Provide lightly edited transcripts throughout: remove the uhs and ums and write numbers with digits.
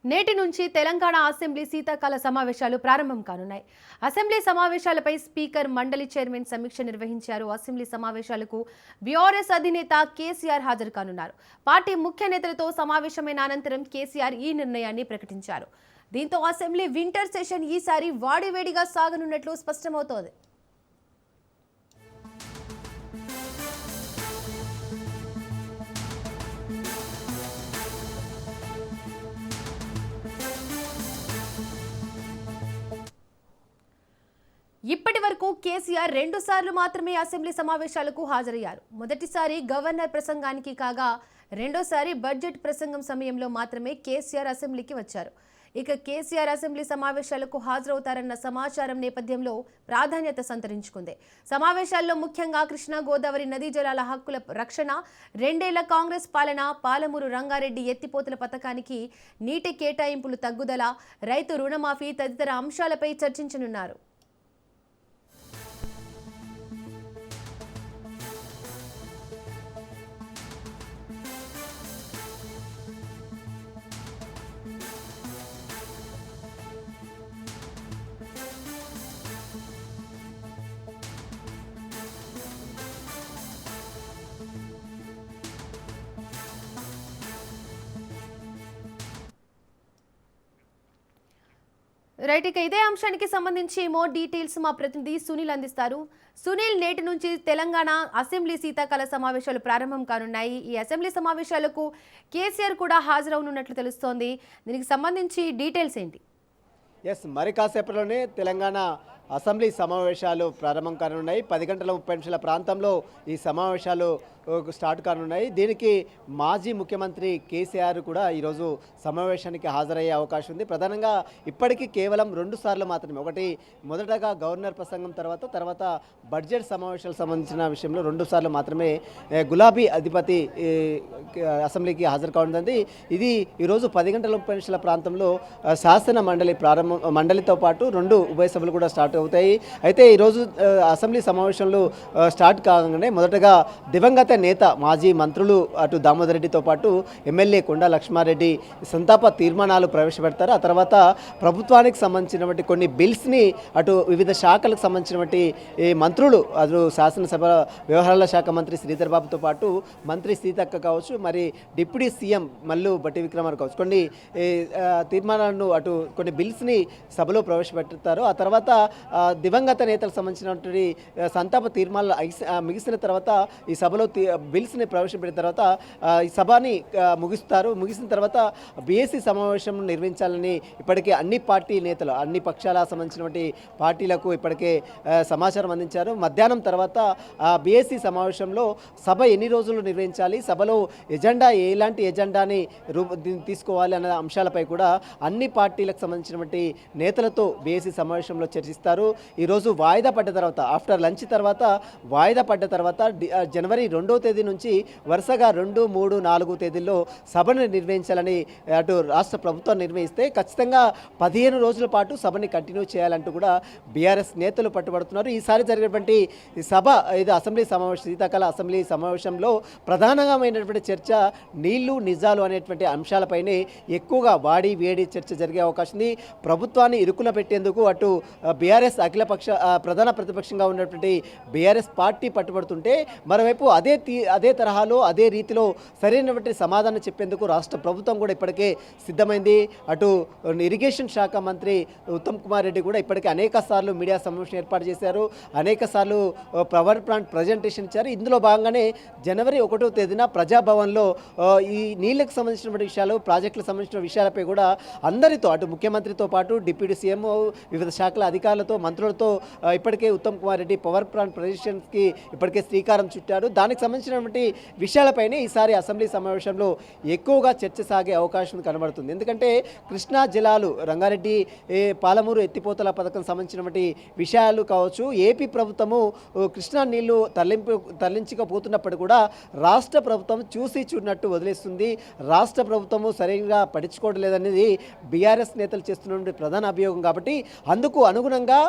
నేటి నుంచి తెలంగాణ అసెంబ్లీ శీతాకాల సమావేశాలు ప్రారంభం కానున్నాయి. అసెంబ్లీ సమావేశాలపై స్పీకర్ మండలి చైర్మన్ సమీక్ష నిర్వహించారు. అసెంబ్లీ సమావేశాలకు బీఆర్ఎస్ అధినేత కేసీఆర్ హాజరు కానున్నారు. పార్టీ ముఖ్య నేతలతో సమావేశమైన అనంతరం కేసీఆర్ ఈ నిర్ణయాన్ని ప్రకటించారు. దీంతో అసెంబ్లీ వింటర్ సెషన్ ఈసారి వాడివేడిగా సాగనున్నట్లు స్పష్టమవుతోంది. ఇప్పటి వరకు కేసీఆర్ 2 సార్లు మాత్రమే అసెంబ్లీ సమావేశాలకు హాజరయ్యారు. మొదటిసారి గవర్నర్ ప్రసంగానికి కాగా రెండోసారి బడ్జెట్ ప్రసంగం సమయంలో మాత్రమే కేసీఆర్ అసెంబ్లీకి వచ్చారు. ఇక కేసీఆర్ అసెంబ్లీ సమావేశాలకు హాజరవుతారన్న సమాచారం నేపథ్యంలో ప్రాధాన్యత సంతరించుకుంది. సమావేశాల్లో ముఖ్యంగా కృష్ణా గోదావరి నదీ జలాల హక్కుల రక్షణ, 2 ఏళ్ల కాంగ్రెస్ పాలన, పాలమూరు రంగారెడ్డి ఎత్తిపోతల పథకానికి నీటి కేటాయింపులు తగ్గుదల, రైతు రుణమాఫీ తదితర అంశాలపై చర్చించనున్నారు. రైట్, ఇక ఇదే అంశానికి సంబంధించి మోర్ డీటెయిల్స్ మా ప్రతినిధి సునీల్ అందిస్తారు. సునీల్, నేటి నుంచి తెలంగాణ అసెంబ్లీ శీతాకాల సమావేశాలు ప్రారంభం కానున్నాయి. ఈ అసెంబ్లీ సమావేశాలకు కేసీఆర్ కూడా హాజరవునున్నట్లు తెలుస్తోంది. దీనికి సంబంధించి డీటెయిల్స్ ఏంటి? మరి కాసేపట్లోనే తెలంగాణ అసెంబ్లీ సమావేశాలు ప్రారంభం కానున్నాయి. 10:30 ప్రాంతంలో ఈ సమావేశాలు స్టార్ట్ కానున్నాయి. దీనికి మాజీ ముఖ్యమంత్రి కేసీఆర్ కూడా ఈరోజు సమావేశానికి హాజరయ్యే అవకాశం ఉంది. ప్రధానంగా ఇప్పటికీ కేవలం 2 సార్లు మాత్రమే, ఒకటి మొదటగా గవర్నర్ ప్రసంగం తర్వాత బడ్జెట్ సమావేశాలకు సంబంధించిన విషయంలో 2 సార్లు మాత్రమే గులాబీ అధిపతి అసెంబ్లీకి హాజరు కానుంది. ఇది ఈరోజు 10:30 ప్రాంతంలో శాసన మండలితో పాటు 2 ఉభయ సభలు కూడా స్టార్ట్ అవుతాయి. అయితే ఈరోజు అసెంబ్లీ సమావేశంలో స్టార్ట్ కాగానే మొదటగా దివంగత నేత మాజీ మంత్రులు అటు దామోదర్ రెడ్డితో పాటు ఎమ్మెల్యే కొండా లక్ష్మారెడ్డి సంతాప తీర్మానాలు ప్రవేశపెడతారు. ఆ తర్వాత ప్రభుత్వానికి సంబంధించినటువంటి కొన్ని బిల్స్ని అటు వివిధ శాఖలకు సంబంధించినటువంటి మంత్రులు అటు శాసనసభ వ్యవహారాల శాఖ మంత్రి శ్రీధర్ బాబుతో పాటు మంత్రి సీతక్క కావచ్చు, మరి డిప్యూటీ సీఎం మల్లు బట్టి విక్రమార్క కావచ్చు, కొన్ని తీర్మానాలను అటు కొన్ని బిల్స్ని సభలో ప్రవేశపెడతారు. ఆ తర్వాత దివంగత నేతలకు సంబంధించినటువంటి సంతాప తీర్మానాలు ముగిసిన తర్వాత ఈ సభలో బిల్స్ని ప్రవేశపెట్టిన తర్వాత ఈ సభని ముగిసిన తర్వాత బీఎస్సీ సమావేశం నిర్వహించాలని ఇప్పటికే అన్ని పార్టీ నేతలు, అన్ని పక్షాలకు సంబంధించినటువంటి పార్టీలకు ఇప్పటికే సమాచారం అందించారు. మధ్యాహ్నం తర్వాత బీఎస్సీ సమావేశంలో సభ ఎన్ని రోజులు నిర్వహించాలి, సభలో ఎలాంటి ఎజెండాని తీసుకోవాలి అన్న అంశాలపై కూడా అన్ని పార్టీలకు సంబంధించినటువంటి నేతలతో బీఎస్సీ సమావేశంలో చర్చిస్తారు. ఈరోజు వాయిదా పడ్డ తర్వాత, ఆఫ్టర్ లంచ్ తర్వాత వాయిదా పడ్డ తర్వాత జనవరి 2వ తేదీ నుంచి వరుసగా 2, 3, 4 తేదీల్లో సభను నిర్వహించాలని అటు రాష్ట్ర ప్రభుత్వం నిర్వహిస్తే ఖచ్చితంగా 15 రోజుల పాటు సభని కంటిన్యూ చేయాలంటూ కూడా బీఆర్ఎస్ నేతలు పట్టుబడుతున్నారు. ఈసారి జరిగినటువంటి సభ ఇది అసెంబ్లీ సమావేశం, శీతాకాల అసెంబ్లీ సమావేశంలో ప్రధానమైనటువంటి చర్చ నీళ్లు నిజాలు అనేటువంటి అంశాలపైనే ఎక్కువగా వాడి వేడి చర్చ జరిగే అవకాశం ఉంది. ప్రభుత్వాన్ని ఇరుకున పెట్టేందుకు అటు బీఆర్ఎస్ ప్రధాన ప్రతిపక్షంగా ఉన్నటువంటి బీఆర్ఎస్ పార్టీ పట్టుబడుతుంటే, మరోవైపు అదే తరహాలో అదే రీతిలో సరైనటువంటి సమాధానం చెప్పేందుకు రాష్ట్ర ప్రభుత్వం కూడా ఇప్పటికే సిద్ధమైంది. అటు ఇరిగేషన్ శాఖ మంత్రి ఉత్తమ్ కుమార్ రెడ్డి కూడా ఇప్పటికే అనేక సార్లు మీడియా సమావేశం ఏర్పాటు చేశారు, అనేక సార్లు పవర్ ప్లాంట్ ప్రజెంటేషన్ ఇచ్చారు. ఇందులో భాగంగానే జనవరి 1వ తేదీన ప్రజాభవన్లో ఈ నీళ్లకు సంబంధించినటువంటి విషయాలు, ప్రాజెక్టులకు సంబంధించిన విషయాలపై కూడా అందరితో అటు ముఖ్యమంత్రితో పాటు డిప్యూటీ సీఎం, వివిధ శాఖల అధికారులతో, మంత్రులతో ఇప్పటికే ఉత్తమ్ కుమార్ రెడ్డి పవర్ ప్లాంట్ ప్రజెంటేషన్కి ఇప్పటికే శ్రీకారం చుట్టారు. దానికి సంబంధించినటువంటి విషయాలపైనే ఈసారి అసెంబ్లీ సమావేశంలో ఎక్కువగా చర్చ సాగే అవకాశం కనబడుతుంది. ఎందుకంటే కృష్ణా జలాలు, రంగారెడ్డి పాలమూరు ఎత్తిపోతల పథకం సంబంధించినటువంటి విషయాలు కావచ్చు, ఏపీ ప్రభుత్వము కృష్ణా నీళ్లు తరలించకపోతున్నప్పుడు కూడా రాష్ట్ర ప్రభుత్వం చూసి చూడనట్టు వదిలేస్తుంది. రాష్ట్ర ప్రభుత్వము సరిగ్గా పట్టించుకోవడం లేదనేది బీఆర్ఎస్ నేతలు చేస్తున్నటువంటి ప్రధాన అభియోగం. కాబట్టి అందుకు అనుగుణంగా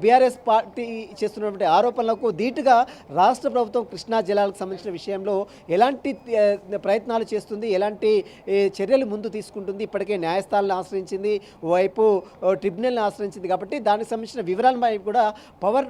బీఆర్ఎస్ పార్టీ చేస్తున్నటువంటి ఆరోపణలకు ధీటుగా రాష్ట్ర ప్రభుత్వం కృష్ణా జలాలకు సంబంధించిన విషయంలో ఎలాంటి ప్రయత్నాలు చేస్తుంది, ఎలాంటి చర్యలు ముందు తీసుకుంటుంది. ఇప్పటికే న్యాయస్థానాలను ఆశ్రయించింది, ఓవైపు ట్రిబ్యునల్ని ఆశ్రయించింది. కాబట్టి దానికి సంబంధించిన వివరాలపై కూడా పవర్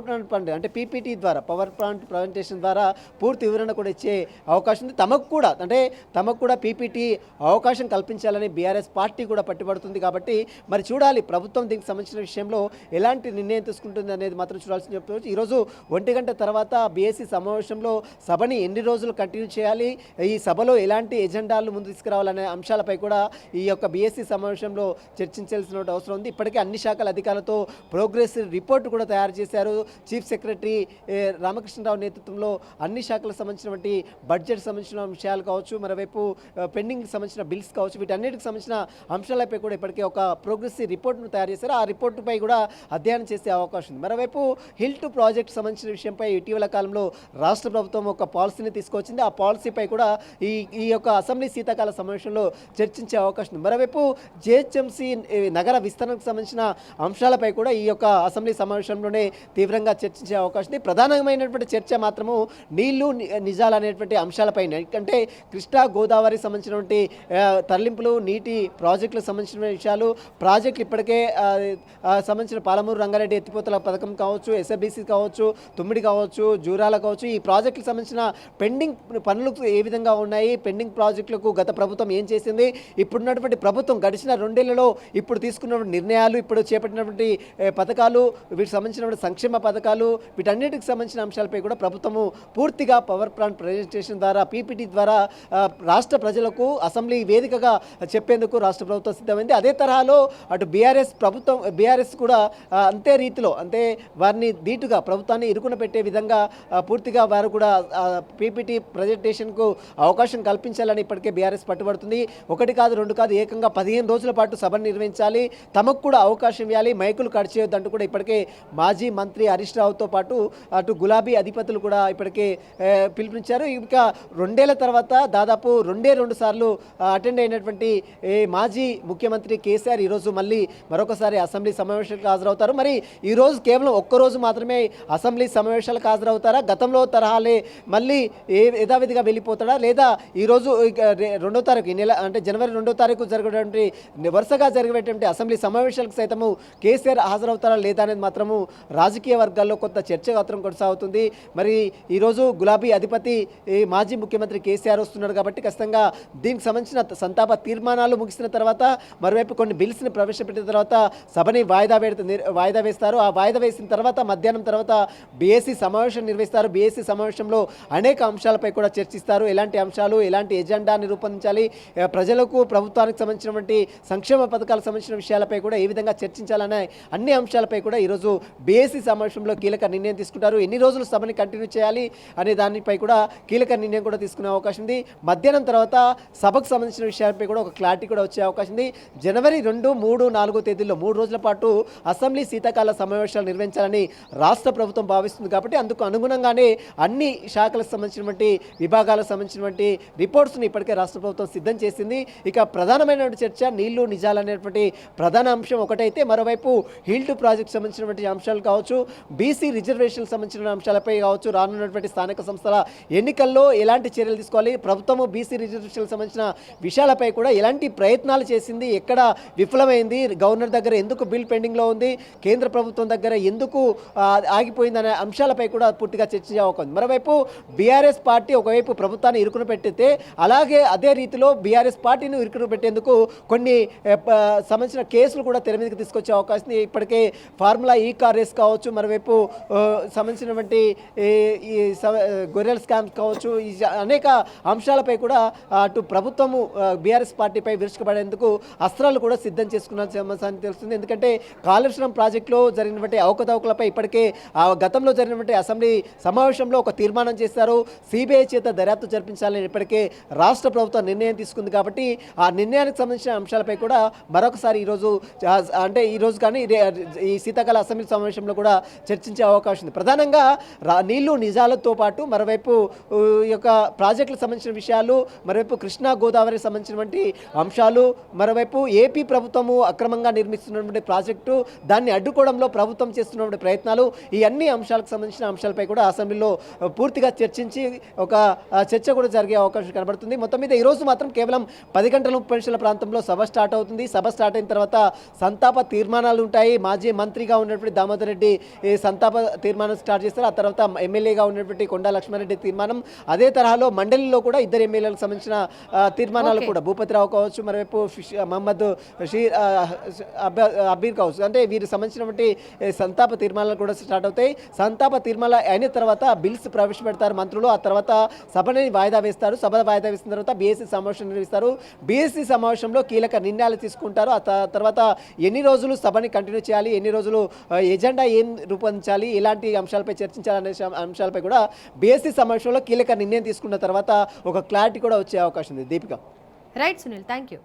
ప్లాంట్ అంటే పీపీటీ ద్వారా, పవర్ ప్లాంట్ ప్రజెంటేషన్ ద్వారా పూర్తి వివరణ కూడా ఇచ్చే అవకాశం ఉంది. తమకు కూడా పీపీటీ అవకాశం కల్పించాలని బీఆర్ఎస్ పార్టీ కూడా పట్టుబడుతుంది. కాబట్టి మరి చూడాలి ప్రభుత్వం దీనికి సంబంధించిన విషయంలో ఎలాంటి నిర్ణయం తీసుకుంటుంది అనేది మాత్రం చూడాల్సింది చెప్పవచ్చు. ఈరోజు 1 గంట తర్వాత బీఎస్సీ సమావేశంలో సభని ఎన్ని రోజులు కంటిన్యూ చేయాలి, ఈ సభలో ఎలాంటి ఎజెండాలు ముందు తీసుకురావాలనే అంశాలపై కూడా ఈ యొక్క బీఎస్సీ సమావేశంలో చర్చించాల్సిన అవసరం ఉంది. ఇప్పటికే అన్ని శాఖల అధికారులతో ప్రోగ్రెస్ రిపోర్ట్ కూడా తయారు చేశారు. చీఫ్ సెక్రటరీ రామకృష్ణరావు నేతృత్వంలో అన్ని శాఖలకు సంబంధించినటువంటి బడ్జెట్ సంబంధించిన విషయాలు కావచ్చు, మరోవైపు పెండింగ్ సంబంధించిన బిల్స్ కావచ్చు, వీటన్నిటికి సంబంధించిన అంశాలపై కూడా ఇప్పటికే ఒక ప్రోగ్రెస్ రిపోర్ట్ను తయారు చేశారు. ఆ రిపోర్టుపై కూడా అధ్యయనం చేసే అవకాశం ఉంది. మరోవైపు హిల్ టు ప్రాజెక్ట్ సంబంధించిన విషయంపై ఇటీవల కాలంలో రాష్ట్ర ప్రభుత్వం ఒక పాలసీని తీసుకొచ్చింది. ఆ పాలసీపై కూడా ఈ యొక్క అసెంబ్లీ శీతాకాల సమావేశంలో చర్చించే అవకాశం ఉంది. మరోవైపు జిహెచ్ఎంసీ నగర విస్తరణకు సంబంధించిన అంశాలపై కూడా ఈ యొక్క అసెంబ్లీ సమావేశంలోనే తీవ్రంగా చర్చించే అవకాశం ఉంది. ప్రధానమైనటువంటి చర్చ మాత్రము నీళ్లు నిజాలు అనేటువంటి అంశాలపైన, ఎందుకంటే కృష్ణా గోదావరి సంబంధించినటువంటి తరలింపులు, నీటి ప్రాజెక్టులకు సంబంధించిన విషయాలు, ప్రాజెక్టులు ఇప్పటికే సంబంధించిన పాలమూరు రంగారెడ్డి ఎత్తిపోతల పథకం కావచ్చు, ఎస్ఎఫ్డిసి కావచ్చు, తుమ్మిడి కావచ్చు, జూరాల కావచ్చు, ఈ ప్రాజెక్టులకు సంబంధించిన పెండింగ్ పనులు ఏ విధంగా ఉన్నాయి, పెండింగ్ ప్రాజెక్టులకు గత ప్రభుత్వం ఏం చేసింది, ఇప్పుడున్నటువంటి ప్రభుత్వం గడిచిన 2 ఏళ్లలో ఇప్పుడు తీసుకున్నటువంటి నిర్ణయాలు, ఇప్పుడు చేపట్టినటువంటి పథకాలు, వీటికి సంబంధించినటువంటి సంక్షేమ పథకాలు, వీటన్నిటికి సంబంధించిన అంశాలపై కూడా ప్రభుత్వము పూర్తిగా పవర్ ప్లాంట్ ప్రజెంటేషన్ ద్వారా, పీపీటీ ద్వారా రాష్ట్ర ప్రజలకు అసెంబ్లీ వేదికగా చెప్పేందుకు రాష్ట్ర ప్రభుత్వం సిద్ధమైంది. అదే తరహాలో అటు బీఆర్ఎస్ కూడా అంతే రీతిలో, అంటే వారిని ధీటుగా ప్రభుత్వాన్ని ఇరుకున పెట్టే విధంగా పూర్తిగా వారు కూడా పీపీటీ ప్రజెంటేషన్కు అవకాశం కల్పించాలని ఇప్పటికే బీఆర్ఎస్ పట్టుబడుతుంది. 1 కాదు 2 కాదు, ఏకంగా 15 రోజుల పాటు సభను నిర్వహించాలి, తమకు కూడా అవకాశం ఇవ్వాలి, మైకులు కట్ చేయొద్దంటూ కూడా ఇప్పటికే మాజీ మంత్రి హరీష్ రావుతో పాటు అటు గులాబీ అధిపతులు కూడా ఇప్పటికే పిలుపునిచ్చారు. ఇంకా 2 ఏళ్ల తర్వాత దాదాపు 2 సార్లు అటెండ్ అయినటువంటి మాజీ ముఖ్యమంత్రి కేసీఆర్ ఈరోజు మళ్ళీ మరొకసారి అసెంబ్లీ సమావేశాలకు హాజరవుతారు. మరి ఈరోజు కేవలం ఒక్కరోజు మాత్రమే అసెంబ్లీ సమావేశాలకు హాజరవుతారా, గతంలో తరహాలే మళ్ళీ యథావిధిగా వెళ్ళిపోతాడా, లేదా ఈరోజు 2వ తారీఖు ఈ నెల అంటే జనవరి 2వ తారీఖు జరిగేటువంటి వరుసగా జరిగేటువంటి అసెంబ్లీ సమావేశాలకు సైతము కేసీఆర్ హాజరవుతారా లేదా అనేది మాత్రము రాజకీయ వర్గాల్లో కొంత చర్చ మాత్రం కొనసాగుతుంది. మరి ఈరోజు గులాబీ అధిపతి మాజీ ముఖ్యమంత్రి కేసీఆర్ వస్తున్నారు కాబట్టి ఖచ్చితంగా దీనికి సంబంధించిన సంతాప తీర్మానాలు ముగిసిన తర్వాత, మరోవైపు కొన్ని బిల్స్ని ప్రవేశపెట్టిన తర్వాత సభని వాయిదా వేస్తారు. ఆ వాయిదా వేసిన తర్వాత మధ్యాహ్నం తర్వాత బీఎస్సీ సమావేశం నిర్వహిస్తారు. బీఎస్సీ సమావేశంలో అనేక అంశాలపై కూడా చర్చిస్తారు. ఎలాంటి అంశాలు, ఎలాంటి ఎజెండాని రూపొందించాలి, ప్రజలకు ప్రభుత్వానికి సంబంధించినటువంటి సంక్షేమ పథకాలకు సంబంధించిన విషయాలపై కూడా ఏ విధంగా చర్చించాలనే అన్ని అంశాలపై కూడా ఈరోజు బీఎస్సీ సమావేశంలో కీలక నిర్ణయం తీసుకుంటారు. ఎన్ని రోజులు సభని కంటిన్యూ చేయాలి అనే దానిపై కూడా కీలక నిర్ణయం కూడా తీసుకునే అవకాశం ఉంది. మధ్యాహ్నం తర్వాత సభకు సంబంధించిన విషయాలపై కూడా ఒక క్లారిటీ కూడా వచ్చే అవకాశం ఉంది. జనవరి 2, 3, 4 తేదీల్లో 3 రోజుల పాటు అసెంబ్లీ శీతాకాల సమావేశాలు నిర్వహించాలని రాష్ట్ర ప్రభుత్వం భావిస్తుంది. కాబట్టి అందుకు అనుగుణంగానే అన్ని శాఖలకు సంబంధించినటువంటి విభాగాలకు సంబంధించినటువంటి రిపోర్ట్స్ని ఇప్పటికే రాష్ట్ర ప్రభుత్వం సిద్ధం చేసింది. ఇక ప్రధానమైనటువంటి చర్చ నీళ్లు నిజాలు అనేటువంటి ప్రధాన అంశం ఒకటైతే, మరోవైపు హిల్ టు ప్రాజెక్ట్ సంబంధించినటువంటి అంశాలు కావచ్చు, బీసీ రిజర్వేషన్లకు సంబంధించిన అంశాలపై కావచ్చు, రానున్నటువంటి స్థానిక సంస్థల ఎన్నికల్లో ఎలాంటి చర్యలు తీసుకోవాలి, ప్రభుత్వము బీసీ రిజర్వేషన్లకు సంబంధించిన విషయాలపై కూడా ఎలాంటి ప్రయత్నాలు చేసింది, ఎక్కడ విఫలమైంది, గవర్నర్ దగ్గర ఎందుకు బిల్ పెండింగ్లో ఉంది, కేంద్ర ప్రభుత్వం దగ్గర ఎందుకు ఆగిపోయిందనే అంశాలపై కూడా పూర్తిగా చర్చించే అవకాశం. మరోవైపు బీఆర్ఎస్ పార్టీ ఒకవైపు ప్రభుత్వాన్ని ఇరుకున పెట్టితే, అలాగే అదే రీతిలో బీఆర్ఎస్ పార్టీని ఇరుకున పెట్టేందుకు కొన్ని సంబంధించిన కేసులు కూడా తెర మీదకి తీసుకొచ్చే అవకాశం. ఇప్పటికే ఫార్ములా ఈ కార్ రేస్ కావచ్చు, మరోవైపు సంబంధించినటువంటి ఈ గొర్రెల స్కామ్స్ కావచ్చు, ఈ అనేక అంశాలపై కూడా అటు ప్రభుత్వము బీఆర్ఎస్ పార్టీపై విరుచుకుపడేందుకు అస్త్రాలు కూడా సిద్ధం చేసుకున్న తెలుస్తుంది. ఎందుకంటే కాళేశ్వరం ప్రాజెక్టులో జరిగినటువంటి అవకతవకలపై ఇప్పటికే గతంలో జరిగినటువంటి అసెంబ్లీ సమావేశంలో ఒక తీర్మానం చేశారు. సిబిఐ చేత దర్యాప్తు జరిపించాలని ఇప్పటికే రాష్ట్ర ప్రభుత్వం నిర్ణయం తీసుకుంది. కాబట్టి ఆ నిర్ణయానికి సంబంధించిన అంశాలపై కూడా మరొకసారి ఈరోజు కానీ ఈ శీతాకాల అసెంబ్లీ సమావేశంలో కూడా చర్చించే అవకాశం ఉంది. ప్రధానంగా నీళ్లు నిజాలతో పాటు మరోవైపు ఈ యొక్క ప్రాజెక్టులకు సంబంధించిన విషయాలు, మరోవైపు కృష్ణా గోదావరికి సంబంధించినటువంటి అంశాలు, మరోవైపు ఏపీ ప్రభుత్వము అక్రమంగా నిర్మిస్తున్నటువంటి ప్రాజెక్టు, దాన్ని అడ్డుకోవడంలో ప్రభుత్వం చేస్తున్నటువంటి ప్రయత్నాలు, ఈ అన్ని అంశాలకు సంబంధించిన అంశాలపై కూడా అసెంబ్లీలో పూర్తి పూర్తిగా చర్చించి ఒక చర్చ కూడా జరిగే అవకాశం కనబడుతుంది. మొత్తం మీద ఈరోజు మాత్రం కేవలం 10 గంటల 30 నిమిషాల ప్రాంతంలో సభ స్టార్ట్ అవుతుంది. సభ స్టార్ట్ అయిన తర్వాత సంతాప తీర్మానాలు ఉంటాయి. మాజీ మంత్రిగా ఉన్నటువంటి దామోదర్ రెడ్డి ఈ సంతాప తీర్మానం స్టార్ట్ చేస్తారు. ఆ తర్వాత ఎమ్మెల్యేగా ఉన్నటువంటి కొండా లక్ష్మారెడ్డి తీర్మానం, అదే తరహాలో మండలిలో కూడా ఇద్దరు ఎమ్మెల్యేలకు సంబంధించిన తీర్మానాలు కూడా భూపతిరావు కావచ్చు, మరోవైపు మహమ్మద్ అబ్బీర్ కావచ్చు, అంటే వీరికి సంబంధించినటువంటి సంతాప తీర్మానాలు కూడా స్టార్ట్ అవుతాయి. సంతాప తీర్మానాలు అయిన తర్వాత బిల్స్ ప్రవేశపెడతారు మంత్రులు. ఆ తర్వాత సభని వాయిదా వేస్తారు. సభ వాయిదా వేసిన తర్వాత బీఎస్సీ సమావేశం నిర్వహిస్తారు. బీఎస్సీ సమావేశంలో కీలక నిర్ణయాలు తీసుకుంటారు. ఆ తర్వాత ఎన్ని రోజులు సభని కంటిన్యూ చేయాలి, ఎన్ని రోజులు ఎజెండా ఏం రూపొందించాలి, ఎలాంటి అంశాలపై చర్చించాలనే అంశాలపై కూడా బీఎస్సీ సమావేశంలో కీలక నిర్ణయం తీసుకున్న తర్వాత ఒక క్లారిటీ కూడా వచ్చే అవకాశం ఉంది. Deepika. Right Sunil, thank you.